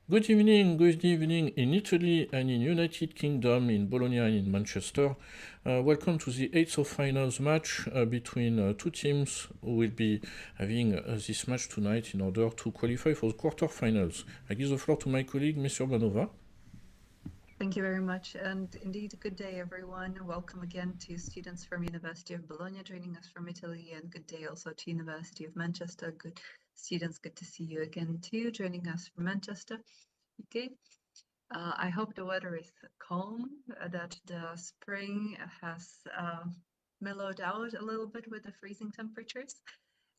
Good evening in Italy and in United Kingdom, in Bologna and in Manchester. Welcome to the eighth of finals match between two teams who will be having this match tonight in order to qualify for the quarterfinals. I give the floor to my colleague, Mr. Banova. Thank you very much, and indeed, good day, everyone. Welcome again to students from University of Bologna joining us from Italy, and good day also to University of Manchester. Good students, good to see you again too, joining us from Manchester. Okay, I hope the weather is calm, that the spring has mellowed out a little bit with the freezing temperatures.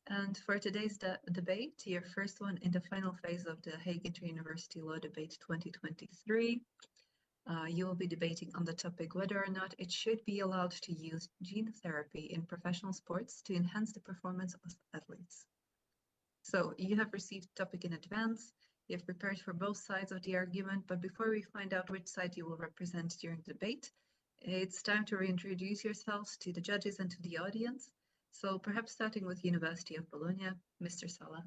And for today's debate, your first one in the final phase of the Hague Inter-University Law Debate 2023, you will be debating on the topic whether or not it should be allowed to use gene therapy in professional sports to enhance the performance of athletes. So you have received the topic in advance. You have prepared for both sides of the argument, but before we find out which side you will represent during the debate, it's time to reintroduce yourselves to the judges and to the audience. So perhaps starting with University of Bologna, Mr. Sala.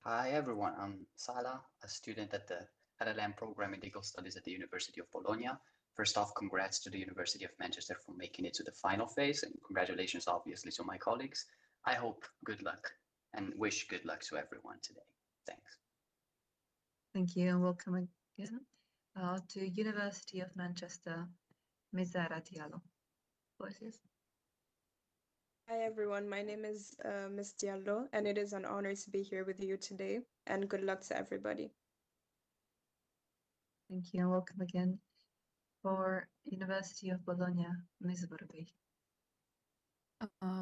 Hi everyone, I'm Sala, a student at the LLM program in legal studies at the University of Bologna. First off, congrats to the University of Manchester for making it to the final phase, and congratulations obviously to my colleagues. I hope good luck and wish good luck to everyone today. Thanks. Thank you and welcome again to University of Manchester, Ms. Zara Diallo. Voices. Hi everyone, my name is Ms. Diallo, and it is an honor to be here with you today, and good luck to everybody. Thank you and welcome again. For University of Bologna, Ms. Borbi.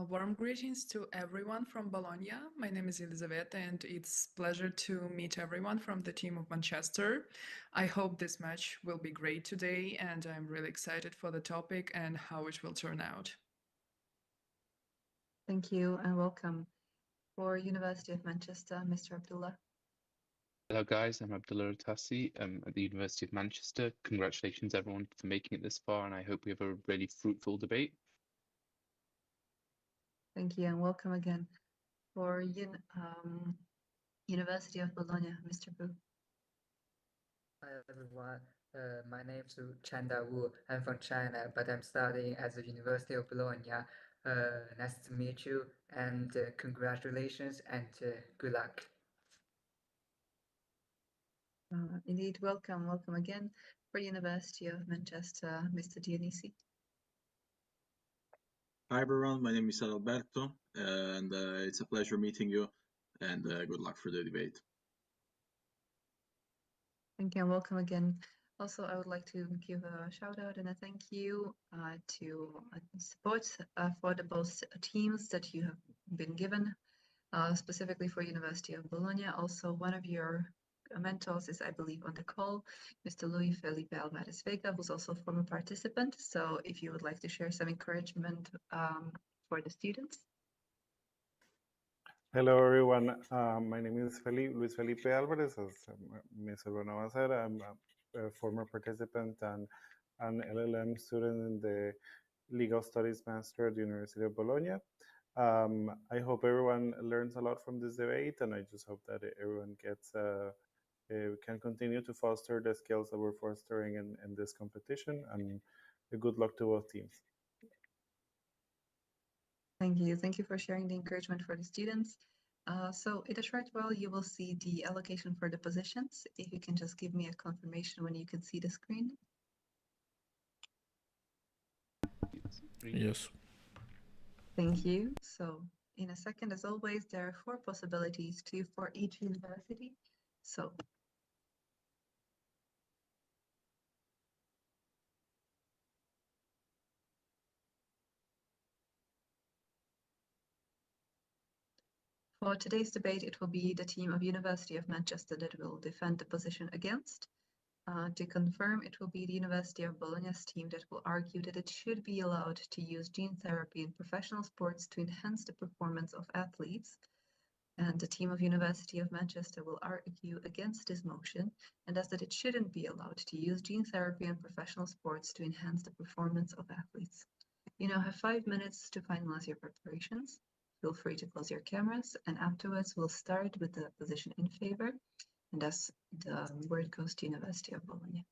Warm greetings to everyone from Bologna. My name is Elisabetta, and it's a pleasure to meet everyone from the team of Manchester. I hope this match will be great today, and I'm really excited for the topic and how it will turn out. Thank you and welcome. For University of Manchester, Mr. Abdullah. Hello guys, I'm Abdullah Tassi at the University of Manchester. Congratulations everyone for making it this far, and I hope we have a really fruitful debate. Thank you and welcome again. For University of Bologna, Mr. Bu. Hi everyone, my name is Chanda Wu. I'm from China, but I'm studying at the University of Bologna. Nice to meet you, and congratulations and good luck. Indeed, welcome again. For University of Manchester, Mr. Dionisi. Hi everyone, my name is Alberto, and it's a pleasure meeting you, and good luck for the debate. Thank you and welcome again. Also, I would like to give a shout out and a thank you to support for the both teams that you have been given, specifically for University of Bologna. Also, one of your mentors is, I believe, on the call, Mr. Luis Felipe Alvarez Vega, who's also a former participant. So if you would like to share some encouragement for the students. Hello everyone, my name is Luis Felipe Alvarez, as Ms. Urbana said. I'm a former participant and an LLM student in the Legal Studies Master at the University of Bologna. I hope everyone learns a lot from this debate, and I just hope that everyone can continue to foster the skills that we're fostering in this competition, and good luck to both teams. Thank you for sharing the encouragement for the students. So in a short while, you will see the allocation for the positions. If you can just give me a confirmation when you can see the screen. Yes. Thank you. So in a second, as always, there are 4 possibilities, 2 for each university. So for today's debate, it will be the team of University of Manchester that will defend the position against. To confirm, it will be the University of Bologna's team that will argue that it should be allowed to use gene therapy in professional sports to enhance the performance of athletes. And the team of University of Manchester will argue against this motion and thus that it shouldn't be allowed to use gene therapy in professional sports to enhance the performance of athletes. You now have 5 minutes to finalize your preparations. Feel free to close your cameras, and afterwards we'll start with the position in favor. and thus the word goes to University of Bologna.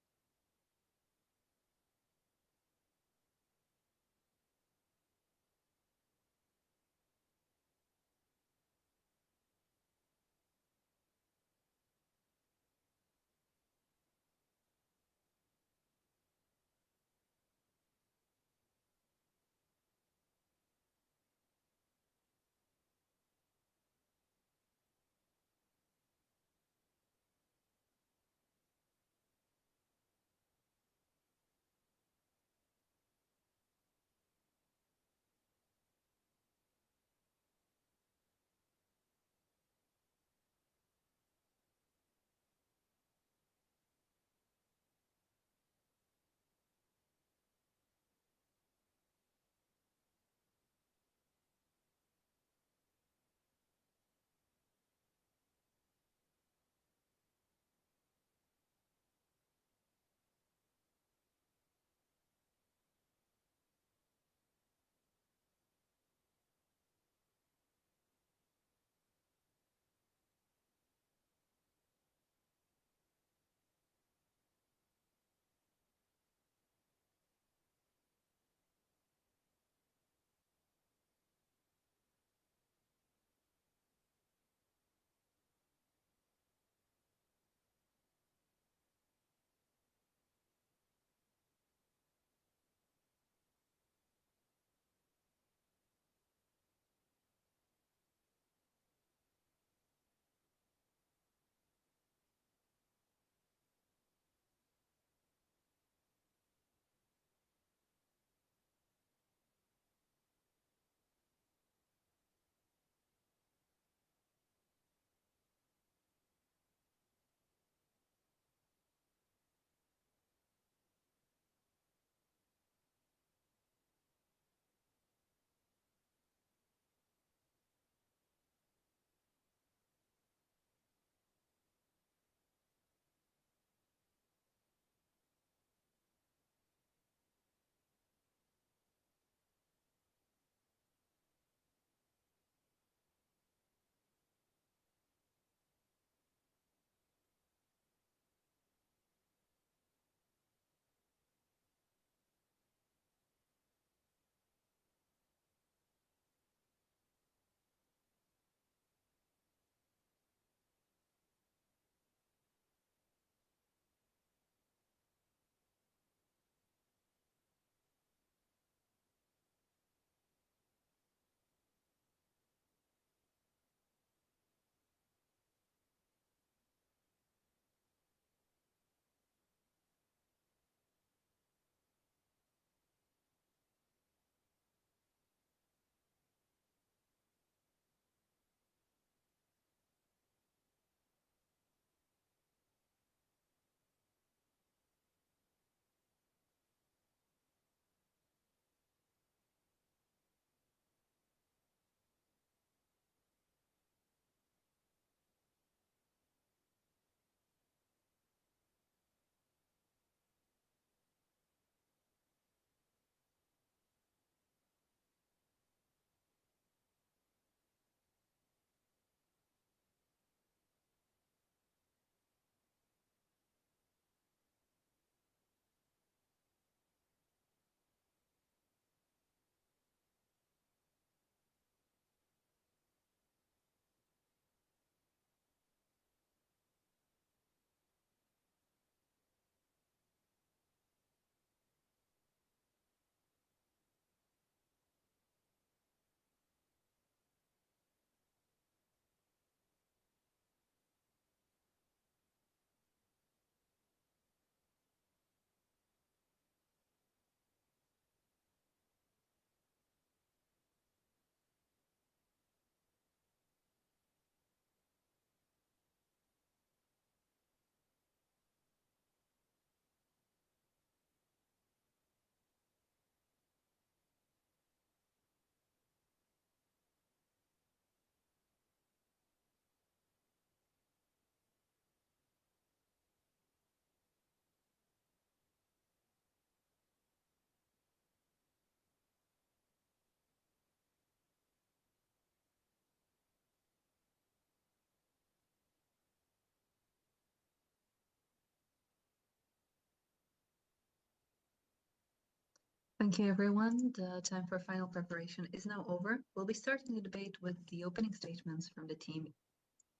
Thank you, everyone. The time for final preparation is now over. We'll be starting the debate with the opening statements from the team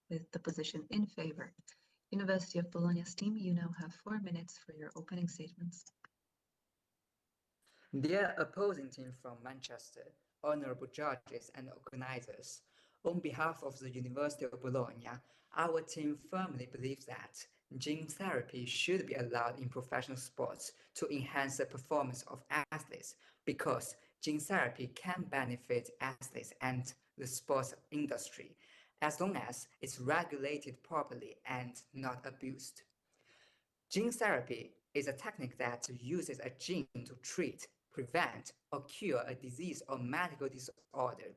with the position in favor. University of Bologna's team, you now have 4 minutes for your opening statements. Dear opposing team from Manchester, honorable judges and organizers, on behalf of the University of Bologna, our team firmly believes that gene therapy should be allowed in professional sports to enhance the performance of athletes because gene therapy can benefit athletes and the sports industry as long as it's regulated properly and not abused. Gene therapy is a technique that uses a gene to treat, prevent, or cure a disease or medical disorder.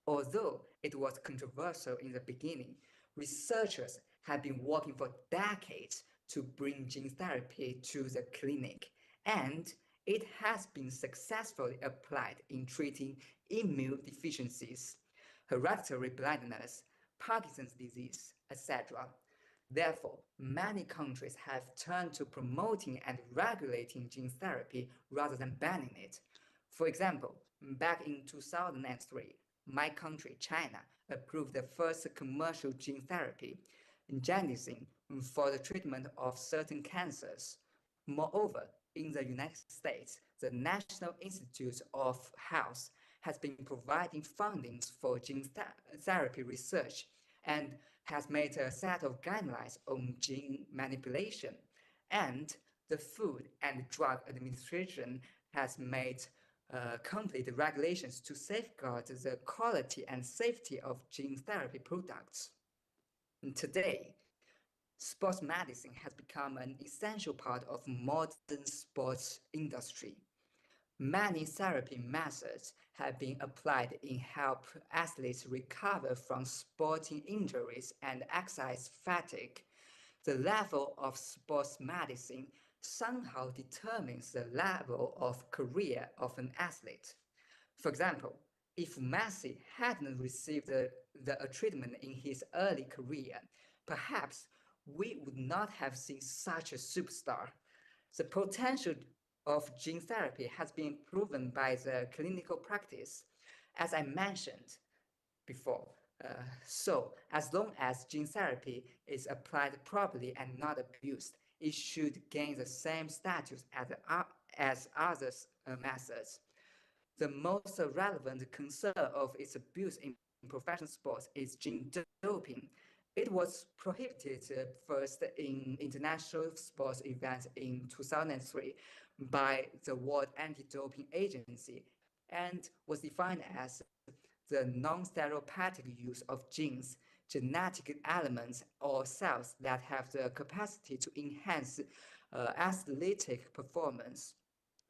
Although it was controversial in the beginning, researchers have been working for decades to bring gene therapy to the clinic, and it has been successfully applied in treating immune deficiencies, hereditary blindness, Parkinson's disease, etc. Therefore, many countries have turned to promoting and regulating gene therapy rather than banning it. For example, back in 2003, my country, China, approved the first commercial gene therapy, Genixin, for the treatment of certain cancers. Moreover, in the United States, the National Institute of Health has been providing funding for gene therapy research and has made a set of guidelines on gene manipulation. And the Food and Drug Administration has made complete regulations to safeguard the quality and safety of gene therapy products. And today, sports medicine has become an essential part of modern sports industry. Many therapy methods have been applied in help athletes recover from sporting injuries and exercise fatigue. The level of sports medicine somehow determines the level of career of an athlete. For example, if Messi hadn't received the treatment in his early career, perhaps we would not have seen such a superstar. The potential of gene therapy has been proven by the clinical practice, as I mentioned before. So, as long as gene therapy is applied properly and not abused, it should gain the same status as other methods. The most relevant concern of its abuse in professional sports is gene doping. It was prohibited first in international sports events in 2003 by the World Anti-Doping Agency and was defined as the non-stereopathic use of genes, genetic elements, or cells that have the capacity to enhance athletic performance.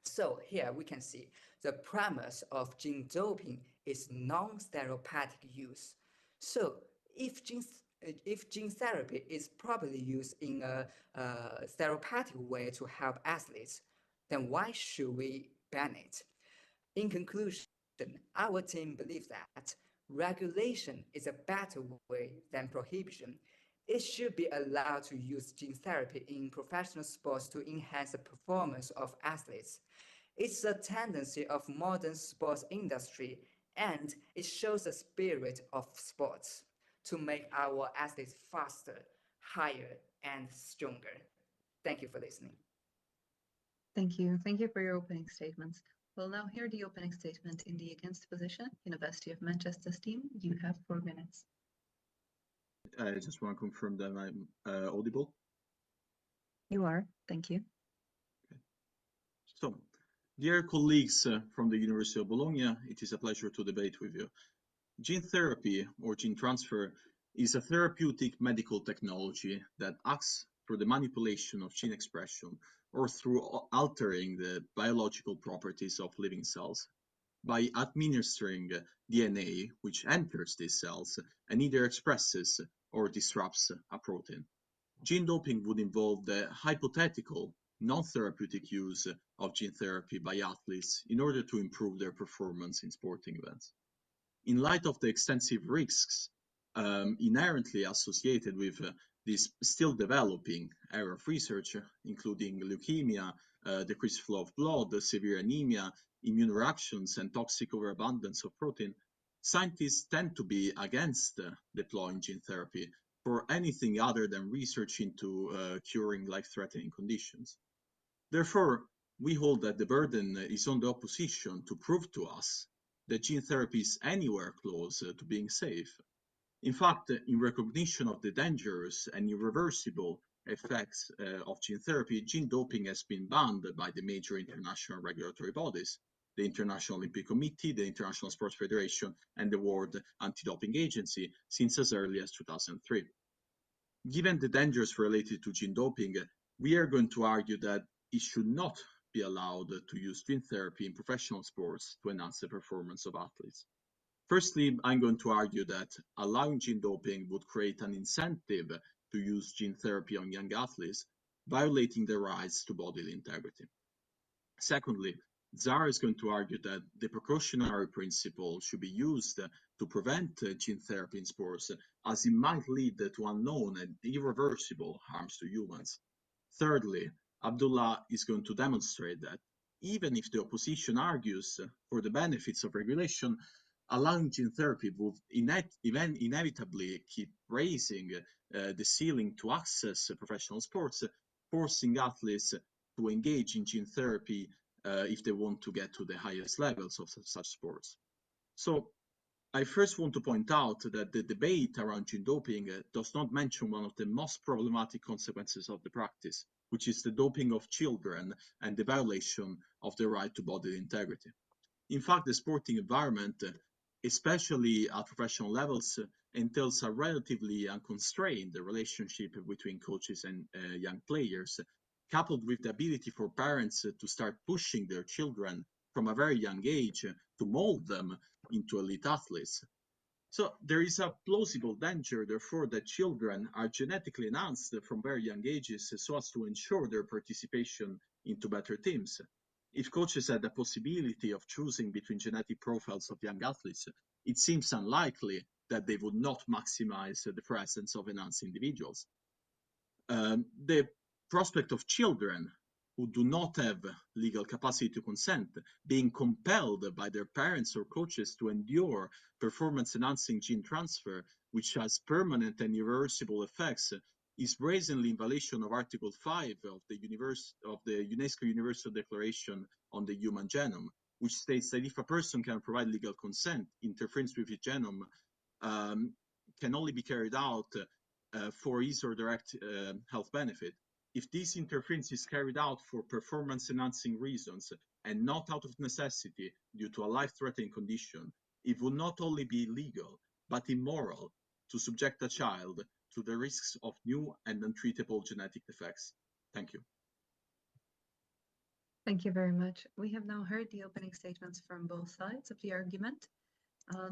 So here we can see the premise of gene doping is non-stereopathic use. So if gene therapy is properly used in a stereopathic way to help athletes, then why should we ban it? In conclusion, our team believes that regulation is a better way than prohibition. It should be allowed to use gene therapy in professional sports to enhance the performance of athletes. It's a tendency of modern sports industry, and it shows the spirit of sports to make our athletes faster, higher, and stronger. Thank you for listening. Thank you. Thank you for your opening statements. We'll now hear the opening statement in the against position. University of Manchester's team, you have 4 minutes. I just want to confirm that I'm audible. You are. Thank you. Okay. So, dear colleagues from the University of Bologna, it is a pleasure to debate with you. Gene therapy or gene transfer is a therapeutic medical technology that acts through the manipulation of gene expression or through altering the biological properties of living cells by administering DNA which enters these cells and either expresses or disrupts a protein. Gene doping would involve the hypothetical non-therapeutic use of gene therapy by athletes in order to improve their performance in sporting events. In light of the extensive risks inherently associated with this still developing area of research, including leukemia, decreased flow of blood, severe anemia, immune reactions, and toxic overabundance of protein, scientists tend to be against deploying gene therapy for anything other than research into curing life-threatening conditions. Therefore, we hold that the burden is on the opposition to prove to us that gene therapy is anywhere close to being safe. In fact, in recognition of the dangerous and irreversible effects of gene therapy, gene doping has been banned by the major international regulatory bodies, the International Olympic Committee, the International Sports Federation, and the World Anti-Doping Agency since as early as 2003. Given the dangers related to gene doping, we are going to argue that it should not be allowed to use gene therapy in professional sports to enhance the performance of athletes. Firstly, I'm going to argue that allowing gene doping would create an incentive to use gene therapy on young athletes, violating their rights to bodily integrity. Secondly, Zara is going to argue that the precautionary principle should be used to prevent gene therapy in sports, as it might lead to unknown and irreversible harms to humans. Thirdly, Abdullah is going to demonstrate that even if the opposition argues for the benefits of regulation, allowing gene therapy would inevitably keep raising the ceiling to access professional sports, forcing athletes to engage in gene therapy if they want to get to the highest levels of such sports. So I first want to point out that the debate around gene doping does not mention one of the most problematic consequences of the practice, which is the doping of children and the violation of the right to bodily integrity. In fact, the sporting environment, especially at professional levels, entails a relatively unconstrained relationship between coaches and young players, coupled with the ability for parents to start pushing their children from a very young age to mold them into elite athletes. So there is a plausible danger, therefore, that children are genetically enhanced from very young ages so as to ensure their participation into better teams. If coaches had the possibility of choosing between genetic profiles of young athletes, it seems unlikely that they would not maximize the presence of enhanced individuals. The prospect of children who do not have legal capacity to consent being compelled by their parents or coaches to endure performance-enhancing gene transfer, which has permanent and irreversible effects, is brazenly in violation of Article 5 of the UNESCO Universal Declaration on the Human Genome, which states that if a person can provide legal consent, interference with his genome can only be carried out for his or direct health benefit. If this interference is carried out for performance-enhancing reasons and not out of necessity due to a life-threatening condition, it would not only be illegal, but immoral to subject a child to the risks of new and untreatable genetic defects. Thank you. Thank you very much. We have now heard the opening statements from both sides of the argument.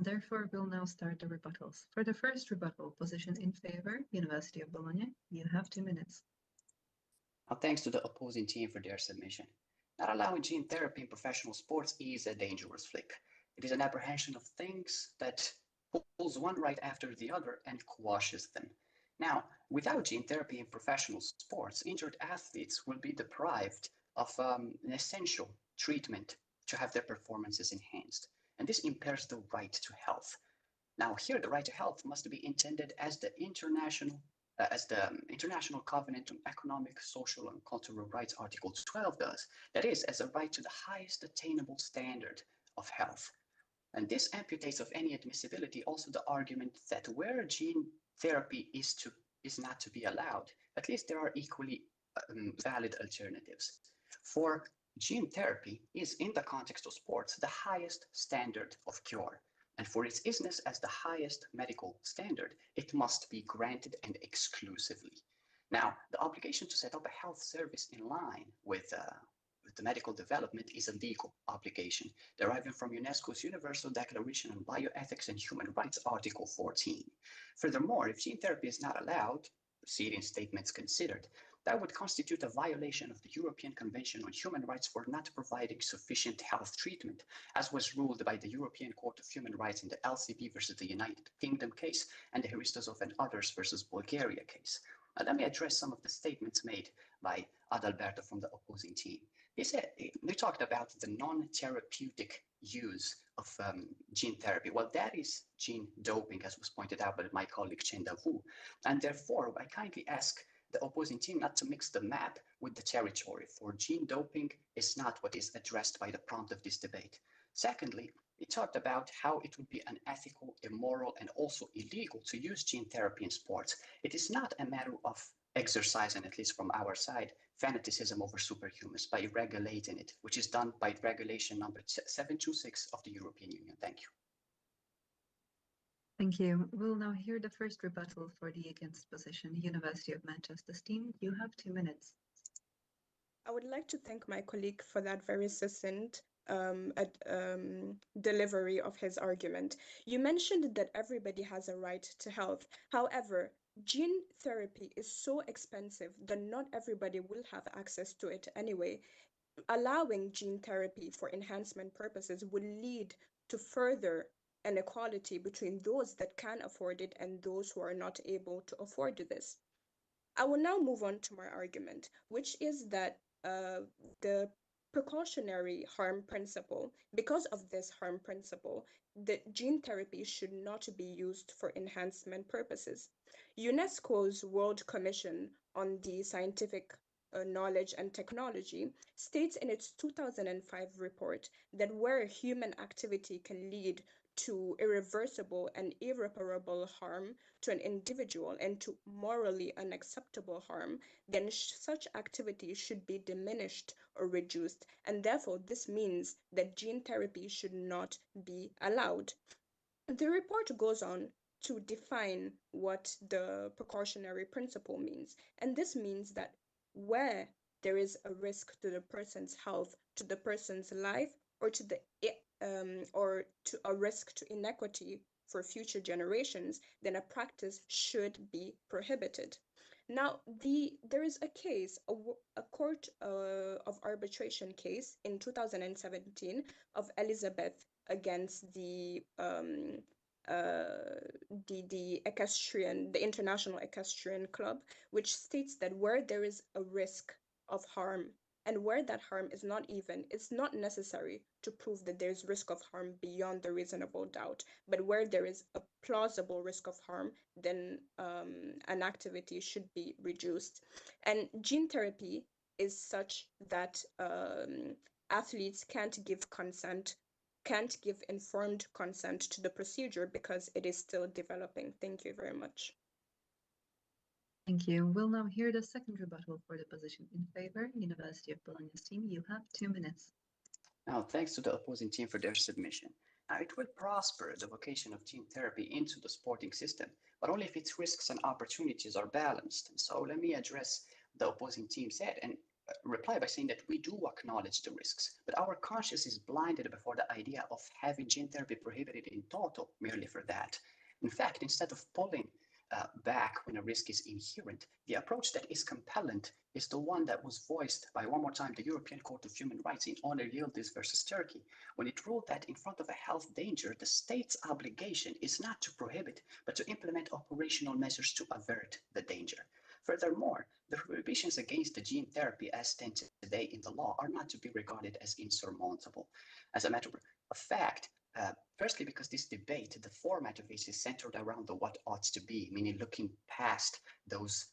Therefore, we'll now start the rebuttals. For the first rebuttal, position in favor, University of Bologna, you have 2 minutes. Thanks to the opposing team for their submission. Not allowing gene therapy in professional sports is a dangerous flip. It is an apprehension of things that pulls one right after the other and quashes them. Now, without gene therapy in professional sports, injured athletes will be deprived of an essential treatment to have their performances enhanced. And this impairs the right to health. Now, here, the right to health must be intended as the International Covenant on Economic, Social, and Cultural Rights, Article 12 does. That is, as a right to the highest attainable standard of health. And this amputates of any admissibility also the argument that where gene therapy is not to be allowed, at least there are equally valid alternatives. For gene therapy is, in the context of sports, the highest standard of cure. And for its isness as the highest medical standard, it must be granted and exclusively. Now, the obligation to set up a health service in line with the medical development is a legal obligation, deriving from UNESCO's Universal Declaration on Bioethics and Human Rights, Article 14. Furthermore, if gene therapy is not allowed, preceding statements considered, that would constitute a violation of the European Convention on Human Rights for not providing sufficient health treatment, as was ruled by the European Court of Human Rights in the LCB versus the United Kingdom case and the Hristosov and others versus Bulgaria case. Let me address some of the statements made by Adalberto from the opposing team. They talked about the non-therapeutic use of gene therapy. Well, that is gene doping, as was pointed out by my colleague Chenda Wu. And therefore, I kindly ask the opposing team not to mix the map with the territory, for gene doping is not what is addressed by the prompt of this debate. Secondly, he talked about how it would be unethical, immoral, and also illegal to use gene therapy in sports. It is not a matter of exercising, at least from our side, fanaticism over superhumans by regulating it, which is done by regulation number 726 of the European Union. Thank you. Thank you. We'll now hear the first rebuttal for the against position. University of Manchester's team, you have 2 minutes. I would like to thank my colleague for that very succinct delivery of his argument. You mentioned that everybody has a right to health. However, gene therapy is so expensive that not everybody will have access to it anyway. Allowing gene therapy for enhancement purposes will lead to further inequality between those that can afford it and those who are not able to afford this. I will now move on to my argument, which is that the precautionary harm principle, because of this harm principle, the gene therapy should not be used for enhancement purposes. UNESCO's World Commission on the Scientific Knowledge and Technology states in its 2005 report that where human activity can lead to irreversible and irreparable harm to an individual and to morally unacceptable harm, then such activity should be diminished or reduced, and therefore this means that gene therapy should not be allowed. The report goes on to define what the precautionary principle means, and this means that where there is a risk to the person's health, to the person's life, or to a risk to inequity for future generations, then a practice should be prohibited. Now, there is a case, a court of arbitration case in 2017 of Elizabeth against the International Equestrian Club, which states that where there is a risk of harm and where that harm is not even, it's not necessary to prove that there's risk of harm beyond the reasonable doubt, but where there is a plausible risk of harm, then an activity should be reduced. And gene therapy is such that athletes can't give informed consent to the procedure because it is still developing. Thank you very much. Thank you. We'll now hear the second rebuttal for the position in favor. University of Bologna's team, you have 2 minutes. Now, thanks to the opposing team for their submission. Now, it will prosper the vocation of gene therapy into the sporting system, but only if its risks and opportunities are balanced. And so let me address the opposing team said and reply by saying that we do acknowledge the risks, but our conscience is blinded before the idea of having gene therapy prohibited in total merely for that. In fact, instead of pulling back when a risk is inherent, the approach that is compellent is the one that was voiced by, one more time, the European Court of Human Rights in Honor Yildiz versus Turkey, when it ruled that in front of a health danger, the state's obligation is not to prohibit, but to implement operational measures to avert the danger. Furthermore, the prohibitions against the gene therapy as stand today in the law are not to be regarded as insurmountable. As a matter of fact, firstly, because this debate, the format of it is centered around the what ought to be, meaning looking past those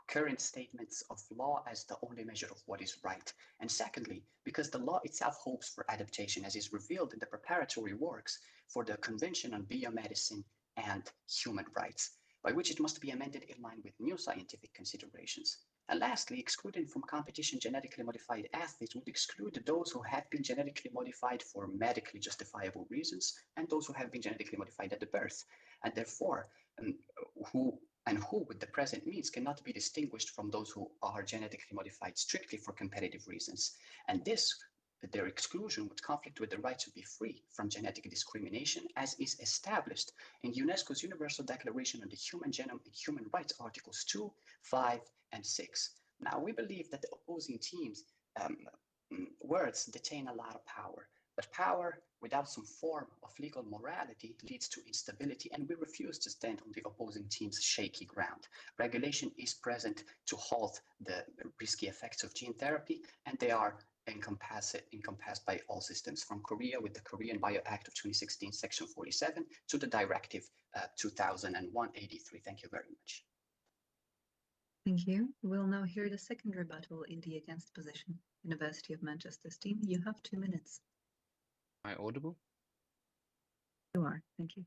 current statements of law as the only measure of what is right. And secondly, because the law itself hopes for adaptation, as is revealed in the preparatory works for the Convention on Biomedicine and Human Rights, by which it must be amended in line with new scientific considerations. And lastly, excluding from competition genetically modified athletes would exclude those who have been genetically modified for medically justifiable reasons and those who have been genetically modified at the birth, and therefore who with the present means cannot be distinguished from those who are genetically modified strictly for competitive reasons. And their exclusion would conflict with the right to be free from genetic discrimination, as is established in UNESCO's Universal Declaration on the Human Genome and Human Rights, Articles 2, 5, and 6. Now, we believe that the opposing teams' words detain a lot of power, but power without some form of legal morality leads to instability, and we refuse to stand on the opposing team's shaky ground. Regulation is present to halt the risky effects of gene therapy, and they are encompassed by all systems, from Korea with the Korean Bio Act of 2016, Section 47, to the Directive 2001/83. Thank you very much. Thank you. We'll now hear the second rebuttal in the against position. University of Manchester's team, you have 2 minutes. Am I audible? You are. Thank you.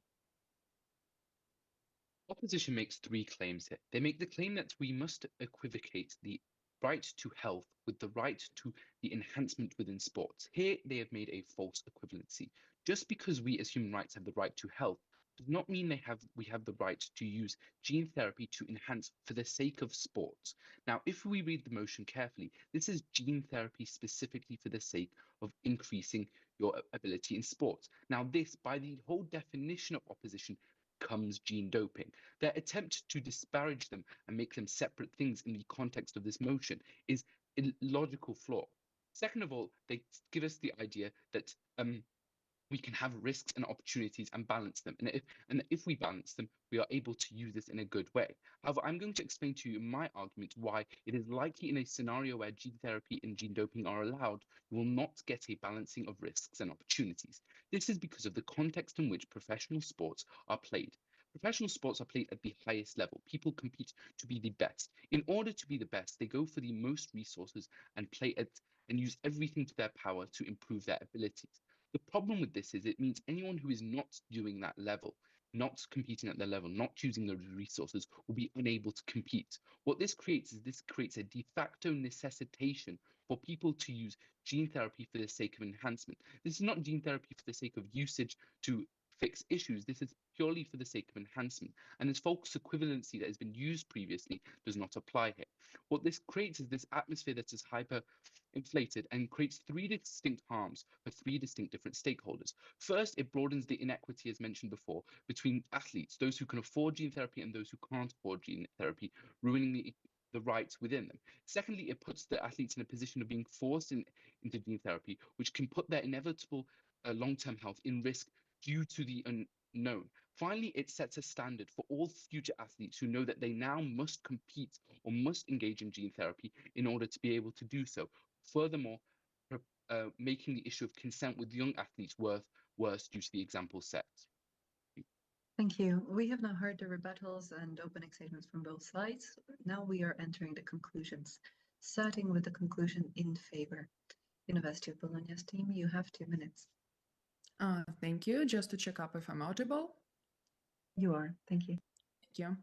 Opposition makes three claims here. They make the claim that we must equivocate the right to health with the right to the enhancement within sports. Here, they have made a false equivalency. Just because we as human rights have the right to health does not mean we have the right to use gene therapy to enhance for the sake of sports. Now, if we read the motion carefully, this is gene therapy specifically for the sake of increasing your ability in sports. Now, this, by the whole definition of opposition, becomes gene doping. Their attempt to disparage them and make them separate things in the context of this motion is a logical flaw. Second of all, they give us the idea that we can have risks and opportunities and balance them. And if we balance them, we are able to use this in a good way. However, I'm going to explain to you in my argument why it is likely in a scenario where gene therapy and gene doping are allowed, you will not get a balancing of risks and opportunities. This is because of the context in which professional sports are played. Professional sports are played at the highest level. People compete to be the best. In order to be the best, they go for the most resources and play at and use everything to their power to improve their abilities. The problem with this is it means anyone who is not doing that level, not competing at their level, not using those resources, will be unable to compete. What this creates is this creates a de facto necessitation for people to use gene therapy for the sake of enhancement. This is not gene therapy for the sake of usage to fix issues. This is purely for the sake of enhancement. And this false equivalency that has been used previously does not apply here. What this creates is this atmosphere that is hyper inflated and creates three distinct harms for three distinct different stakeholders. First, it broadens the inequity, as mentioned before, between athletes, those who can afford gene therapy and those who can't afford gene therapy, ruining the rights within them. Secondly, it puts the athletes in a position of being forced into gene therapy, which can put their inevitable long-term health in risk due to the unknown. Finally, it sets a standard for all future athletes who know that they now must compete or must engage in gene therapy in order to be able to do so. Furthermore, making the issue of consent with young athletes worse due to the example set. Thank you. We have now heard the rebuttals and opening statements from both sides. Now we are entering the conclusions, starting with the conclusion in favor. University of Bologna's team, you have 2 minutes. Thank you. Just to check up if I'm audible. You are. Thank you. Thank you.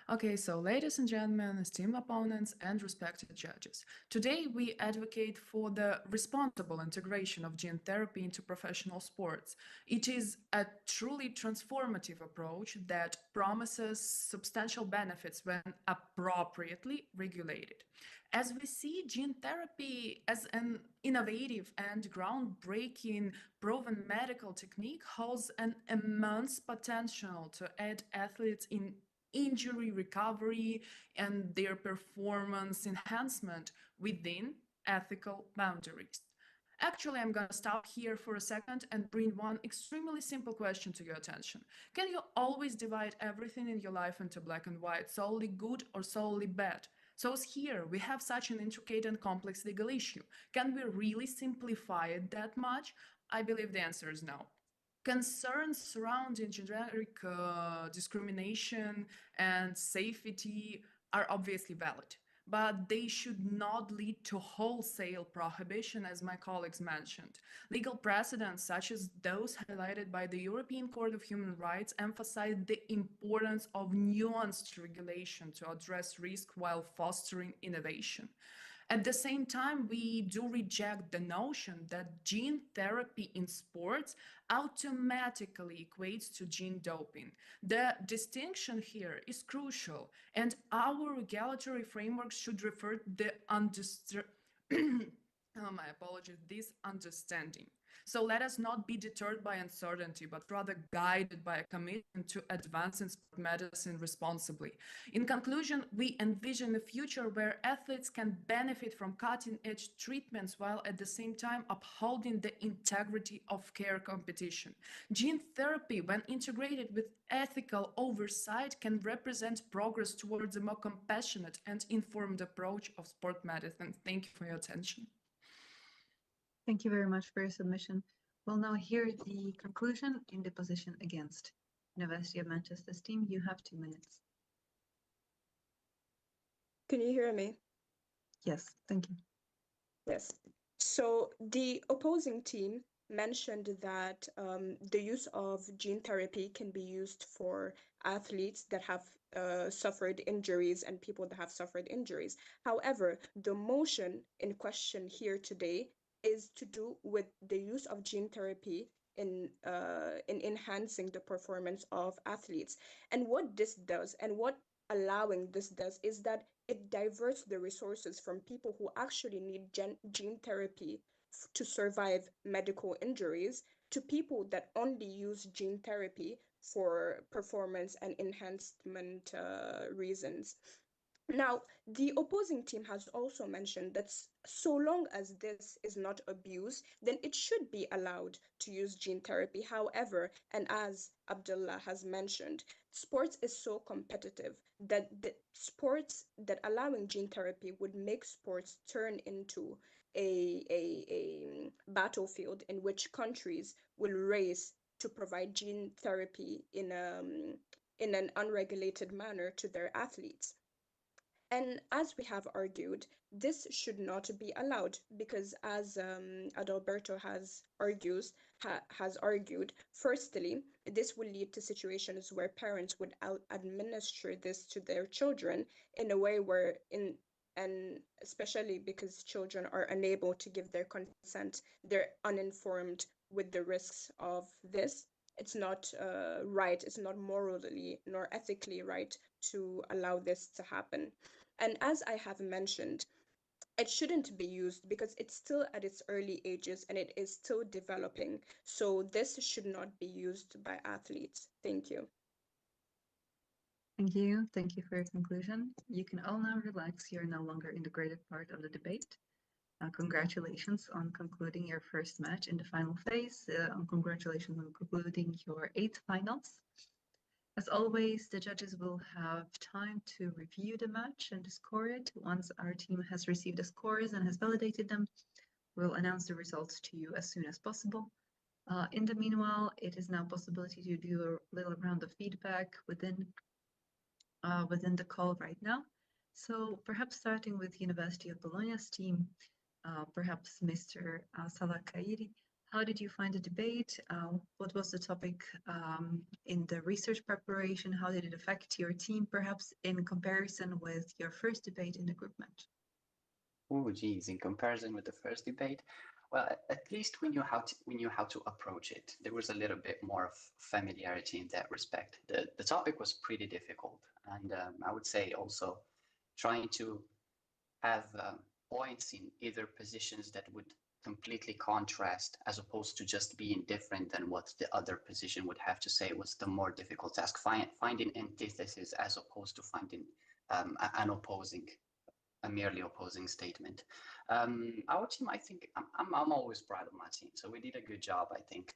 Okay, so ladies and gentlemen, esteemed opponents and respected judges, today we advocate for the responsible integration of gene therapy into professional sports. It is a truly transformative approach that promises substantial benefits when appropriately regulated. As we see gene therapy as an innovative and groundbreaking proven medical technique, holds an immense potential to aid athletes in injury recovery and their performance enhancement within ethical boundaries. Actually, I'm going to stop here for a second and bring one extremely simple question to your attention. Can you always divide everything in your life into black and white, solely good or solely bad? So as here, we have such an intricate and complex legal issue. Can we really simplify it that much? I believe the answer is no. Concerns surrounding generic discrimination and safety are obviously valid, but they should not lead to wholesale prohibition, as my colleagues mentioned. Legal precedents, such as those highlighted by the European Court of Human Rights, emphasize the importance of nuanced regulation to address risk while fostering innovation. At the same time, we do reject the notion that gene therapy in sports automatically equates to gene doping. The distinction here is crucial, and our regulatory framework should refer to the this understanding. So let us not be deterred by uncertainty, but rather guided by a commitment to advance in sport medicine responsibly. In conclusion, we envision a future where athletes can benefit from cutting-edge treatments while at the same time upholding the integrity of care competition. Gene therapy, when integrated with ethical oversight, can represent progress towards a more compassionate and informed approach of sport medicine. Thank you for your attention. Thank you very much for your submission. We'll now hear the conclusion in the position against. University of Manchester's team, you have 2 minutes. Can you hear me? Yes, thank you. Yes. So the opposing team mentioned that the use of gene therapy can be used for athletes that have suffered injuries and people that have suffered injuries. However, the motion in question here today is to do with the use of gene therapy in enhancing the performance of athletes. And what this does, and what allowing this does, is that it diverts the resources from people who actually need gene therapy to survive medical injuries to people that only use gene therapy for performance and enhancement reasons. Now, the opposing team has also mentioned that so long as this is not abused, then it should be allowed to use gene therapy. However, and as Abdullah has mentioned, sports is so competitive that the sports that allowing gene therapy would make sports turn into a battlefield in which countries will race to provide gene therapy in an unregulated manner to their athletes. And as we have argued, this should not be allowed because, as Adalberto has argued, firstly, this will lead to situations where parents would administer this to their children in a way and especially because children are unable to give their consent, they're uninformed with the risks of this. It's not right, it's not morally nor ethically right to allow this to happen. And as I have mentioned, it shouldn't be used because it's still at its early ages and it is still developing. So this should not be used by athletes. Thank you. Thank you. Thank you for your conclusion. You can all now relax. You're no longer in the graded part of the debate. Congratulations on concluding your first match in the final phase. Congratulations on concluding your 8 finals. As always, the judges will have time to review the match and score it. Once our team has received the scores and has validated them, we'll announce the results to you as soon as possible. In the meanwhile, it is now possibility to do a little round of feedback within the call right now. So perhaps starting with University of Bologna's team, perhaps Mr. Salah Kairi, how did you find the debate? What was the topic in the research preparation? How did it affect your team, perhaps in comparison with your first debate in the group match? Oh, geez, in comparison with the first debate, well, at least we knew how to approach it. There was a little bit more of familiarity in that respect. The topic was pretty difficult, and I would say also trying to have points in either positions that would completely contrast as opposed to just being different than what the other position would have to say was the more difficult task. Finding antithesis as opposed to finding a merely opposing statement. Our team, I think, I'm always proud of my team. So we did a good job, I think.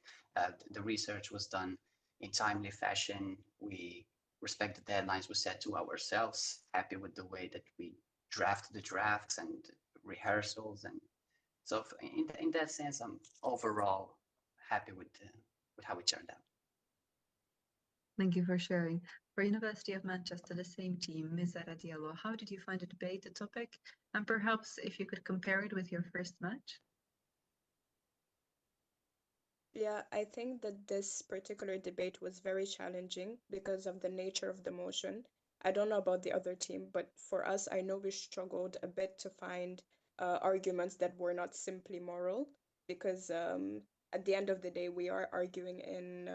The research was done in timely fashion. We respect the deadlines we set to ourselves, happy with the way that we draft the drafts and rehearsals. And so in that sense, I'm overall happy with how it turned out. Thank you for sharing. For University of Manchester, the same team, Ms. Zara Diallo, how did you find the debate, the topic? And perhaps if you could compare it with your first match? Yeah, I think that this particular debate was very challenging because of the nature of the motion. I don't know about the other team, but for us, I know we struggled a bit to find arguments that were not simply moral because at the end of the day, we are arguing in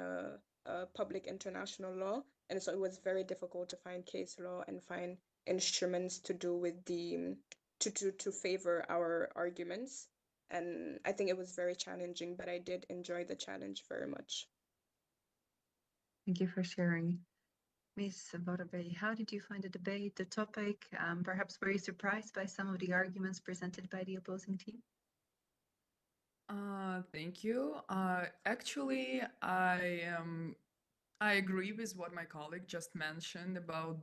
public international law. And so it was very difficult to find case law and find instruments to do with to favor our arguments. And I think it was very challenging, but I did enjoy the challenge very much. Thank you for sharing. Ms. Borbe, how did you find the debate, the topic? Perhaps were you surprised by some of the arguments presented by the opposing team? Thank you. Actually, I agree with what my colleague just mentioned about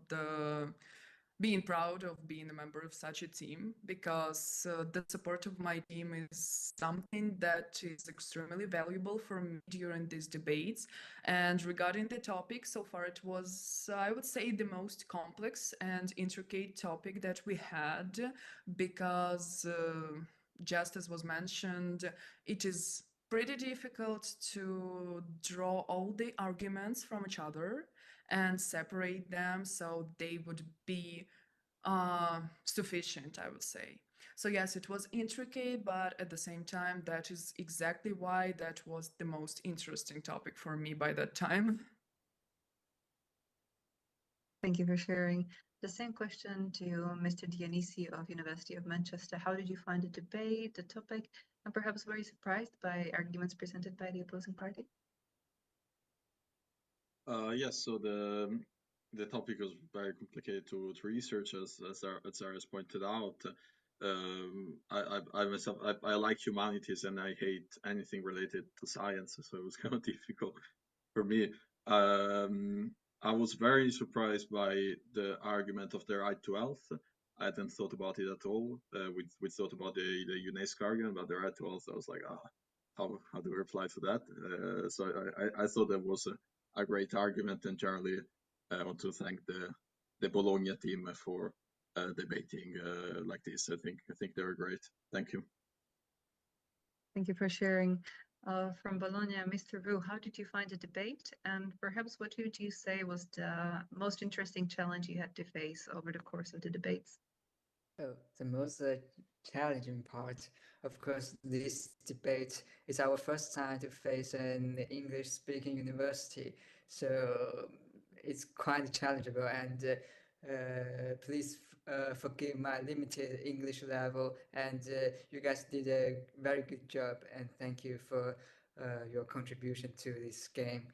being proud of being a member of such a team, because the support of my team is something that is extremely valuable for me during these debates. And regarding the topic, so far it was, I would say, the most complex and intricate topic that we had, because just as was mentioned, it is pretty difficult to draw all the arguments from each other and separate them so they would be sufficient, I would say. So yes, it was intricate, but at the same time, that is exactly why that was the most interesting topic for me by that time. Thank you for sharing. The same question to Mr. Dionisi of University of Manchester. How did you find the debate, the topic, and perhaps were you surprised by arguments presented by the opposing party? Yes, so the topic was very complicated to research, as Sarah's pointed out. I myself, I like humanities and I hate anything related to science, so it was kind of difficult for me. I was very surprised by the argument of the right to health. I hadn't thought about it at all. We thought about the UNESCO argument, but the right to health, I was like, how do we reply to that? So I thought that was a great argument, and generally I want to thank the Bologna team for debating like this. I think they were great. Thank you. Thank you for sharing. From Bologna, Mr. Wu, how did you find the debate? And perhaps what would you say was the most interesting challenge you had to face over the course of the debates? Oh, the most challenging part, of course, this debate is our first time to face an English-speaking university, so it's quite challengeable. And please forgive my limited English level. And you guys did a very good job, and thank you for your contribution to this game.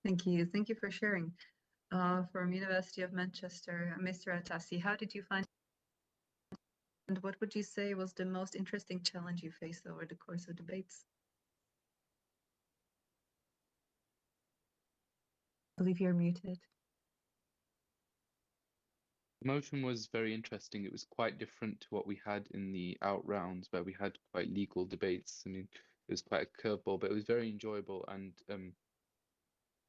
Thank you. Thank you for sharing. From University of Manchester, Mr. Atassi, how did you find and what would you say was the most interesting challenge you faced over the course of debates? I believe you're muted. The motion was very interesting. It was quite different to what we had in the out rounds, where we had quite legal debates. I mean, it was quite a curveball, but it was very enjoyable, and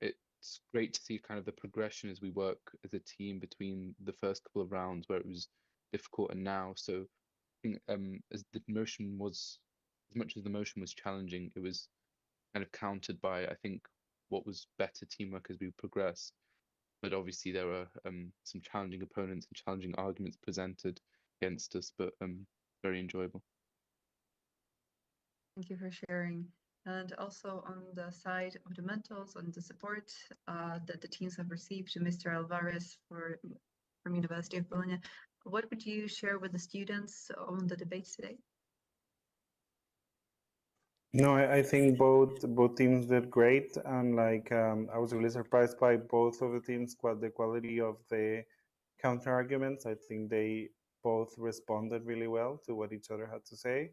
it's great to see kind of the progression as we work as a team between the first couple of rounds where it was difficult and now. So I think as much as the motion was challenging, it was kind of countered by, I think, what was better teamwork as we progressed. But obviously there were some challenging opponents and challenging arguments presented against us, but very enjoyable. Thank you for sharing. And also on the side of the mentors, on the support that the teams have received, Mr. Alvarez from University of Bologna, what would you share with the students on the debates today? No, I think both teams did great, and I was really surprised by both of the teams, the quality of the counter arguments. I think they both responded really well to what each other had to say,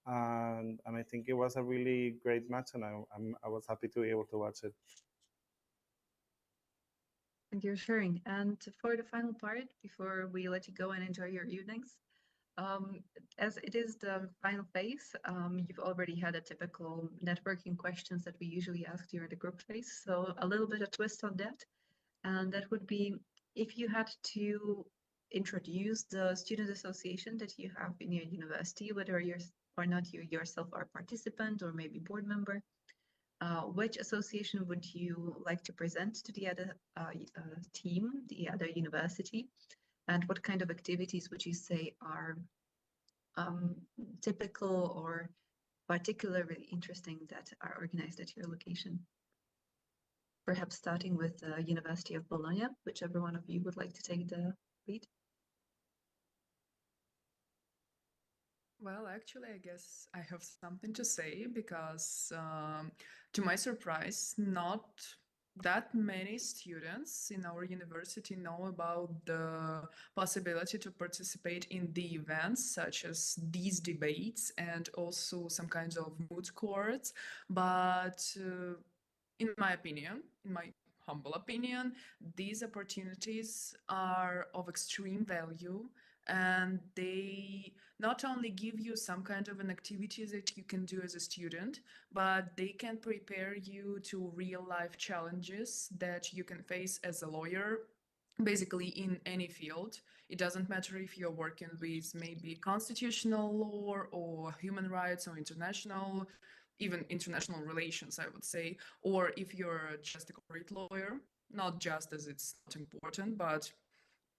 and I think it was a really great match, and I was happy to be able to watch it. Thank you for sharing. And for the final part, before we let you go and enjoy your evenings, as it is the final phase, you've already had a typical networking questions that we usually ask during the group phase. So a little bit of twist on that. And that would be if you had to introduce the student association that you have in your university, whether you're or not you yourself are a participant or maybe board member, which association would you like to present to the other team, the other university? And what kind of activities would you say are typical or particularly interesting that are organized at your location? Perhaps starting with the University of Bologna, whichever one of you would like to take the lead. Well, actually, I guess I have something to say because, to my surprise, not that many students in our university know about the possibility to participate in the events such as these debates and also some kinds of moot courts. But in my opinion, in my humble opinion, these opportunities are of extreme value, and they not only give you some kind of an activity that you can do as a student, but they can prepare you to real life challenges that you can face as a lawyer, basically in any field. It doesn't matter if you're working with maybe constitutional law or human rights or international, even international relations, I would say, or if you're just a corporate lawyer, not just as it's not important, but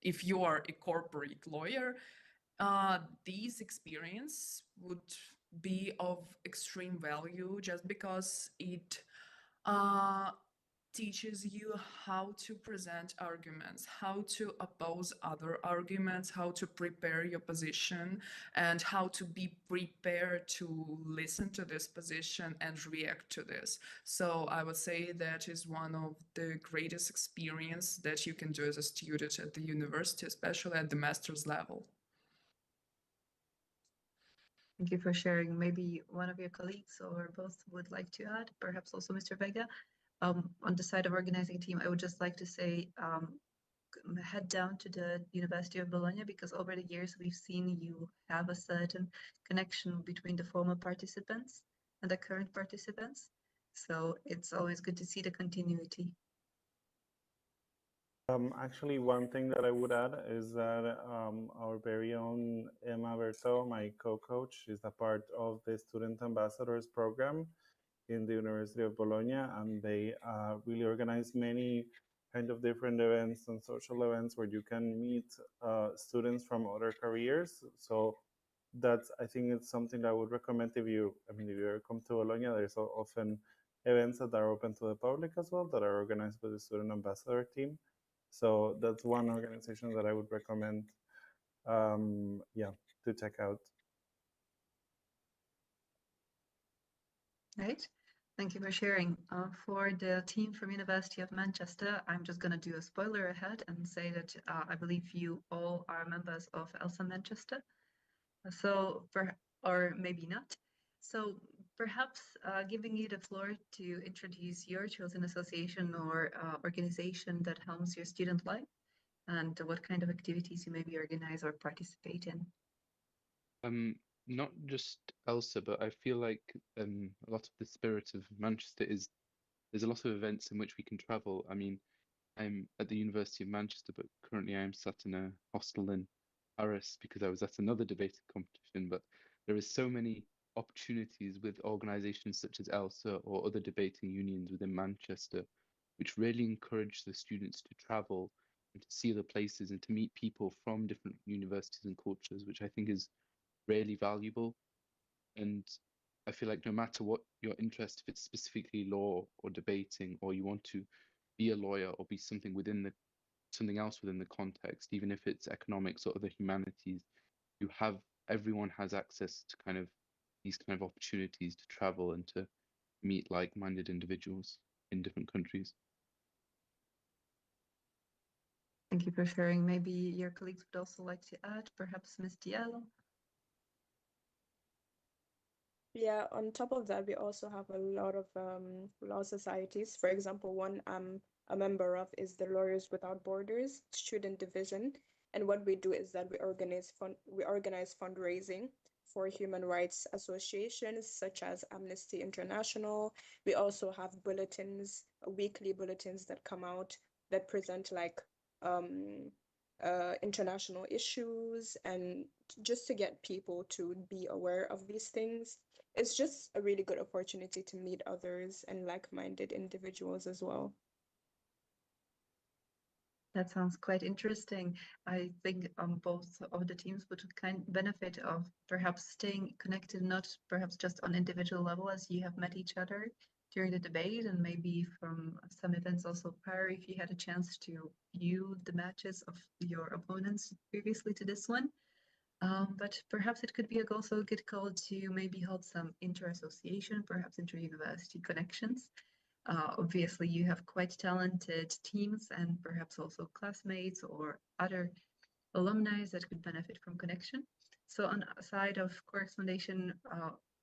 if you are a corporate lawyer, these experience would be of extreme value just because it uh, teaches you how to present arguments, how to oppose other arguments, how to prepare your position, and how to be prepared to listen to this position and react to this. So I would say that is one of the greatest experience that you can do as a student at the university, especially at the master's level. Thank you for sharing. Maybe one of your colleagues or both would like to add, perhaps also Mr. Vega. On the side of organizing team, I would just like to say, head down to the University of Bologna, because over the years we've seen you have a certain connection between the former participants and the current participants. So it's always good to see the continuity. Actually, one thing that I would add is that our very own Emma Berto, my co-coach, is a part of the Student Ambassadors program in the University of Bologna, and they really organize many kind of different events and social events where you can meet students from other careers. So that's, I think it's something I would recommend if you ever come to Bologna. There's often events that are open to the public as well that are organized by the Student Ambassador team. So that's one organization that I would recommend, to check out. Right. Thank you for sharing. For the team from University of Manchester, I'm just going to do a spoiler ahead and say that I believe you all are members of ELSA Manchester. So, or maybe not. So perhaps giving you the floor to introduce your chosen association or organization that helms your student life, and what kind of activities you maybe organize or participate in. Not just Elsa, but I feel like a lot of the spirit of Manchester is there's a lot of events in which we can travel. I mean, I'm at the University of Manchester, but currently I'm sat in a hostel in Paris because I was at another debating competition. But there is so many opportunities with organizations such as ELSA or other debating unions within Manchester, which really encourage the students to travel and to see other places and to meet people from different universities and cultures, which I think is really valuable. And I feel like no matter what your interest, if it's specifically law or debating, or you want to be a lawyer or be something within the something else within the context, even if it's economics or other humanities, everyone has access to kind of these kind of opportunities to travel and to meet like-minded individuals in different countries. Thank you for sharing. Maybe your colleagues would also like to add, perhaps Ms. Diallo. Yeah, on top of that, we also have a lot of law societies. For example, one I'm a member of is the Lawyers Without Borders Student Division. And what we do is that we organize fundraising for human rights associations such as Amnesty International. We also have bulletins, weekly bulletins that come out that present um, international issues, and just to get people to be aware of these things. It's just a really good opportunity to meet others and like-minded individuals as well. That sounds quite interesting. I think both of the teams would benefit of perhaps staying connected, not perhaps just on individual level as you have met each other during the debate, and maybe from some events also prior, if you had a chance to view the matches of your opponents previously to this one. But perhaps it could be also a good call to maybe hold some inter-association, perhaps inter-university connections. Obviously, you have quite talented teams and perhaps also classmates or other alumni that could benefit from connection. So on the side of correspondation,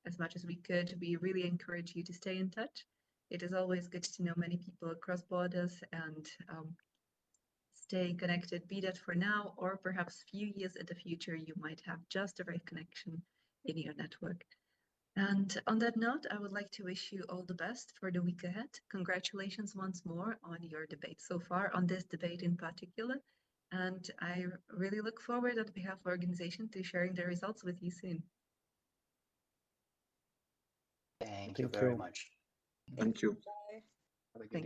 as much as we could, we really encourage you to stay in touch. It is always good to know many people across borders and stay connected, be that for now or perhaps few years in the future, you might have just the right connection in your network. And on that note, I would like to wish you all the best for the week ahead. Congratulations once more on your debate so far, on this debate in particular. And I really look forward on behalf of the organization to sharing the results with you soon. Thank you Thank very you. much. Thank you. Bye. Have a good Thank